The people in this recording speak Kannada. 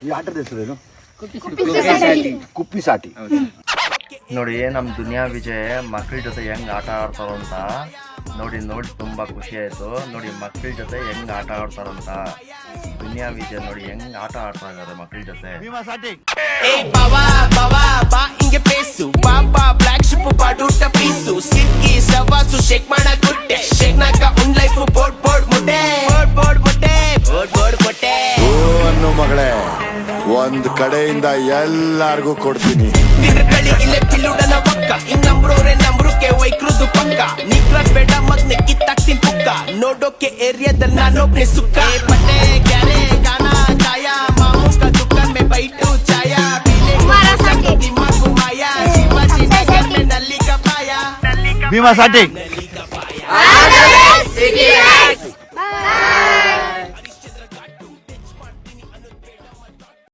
ಈ ಆಟದ ಹೆಸರೇನು? ಕುಪ್ಪಿ ಸಾಟಿ. ನೋಡಿ ನಮ್ಮ ದುನಿಯಾ ವಿಜಯ್ ಮಕ್ಕಳ ಜೊತೆ ಹೆಂಗ್ ಆಟ ಆಡ್ತಾರಂತ ನೋಡಿ ತುಂಬಾ ಖುಷಿ ಆಯ್ತು. ನೋಡಿ ಮಕ್ಕಳ ಜೊತೆ ಹೆಂಗ್ ಆಟ ಆಡ್ತಾರಂತ ದುನಿಯಾ ವಿಜಯ್ ನೋಡಿ ಹೆಂಗ್ ಆಟ ಆಡ್ತಾ ಇದಾರೆ ಮಕ್ಕಳ ಜೊತೆ. ಮಗಳೇ ಒಂದ್ ಕಡೆಯಿಂದ ಎಲ್ಲಾರ್ಗೂ ಕೊಡ್ತೀನಿ. ನೋಡೋಕೆ ಏರಿಯಾದಲ್ಲಿ ನಾನೊಬ್ನೇ ಸುಕ್ಕ ಪಟ್ಟೆ ಗ್ಯಾರೆ ಗಾನ ಛಾಯ ಮಾಮೂ ಕಾ ದುಕಾನ್ ಮೇ ಬೈಟು ಛಾಯ ದಿಮಾಗು ಮಾಯ ಶಿವಾಜಿ ನಗರ್ ಮೇ ನಲ್ಲಿ ಕಪಾಯ ಭೀಮಾ ಸಾಟಿ.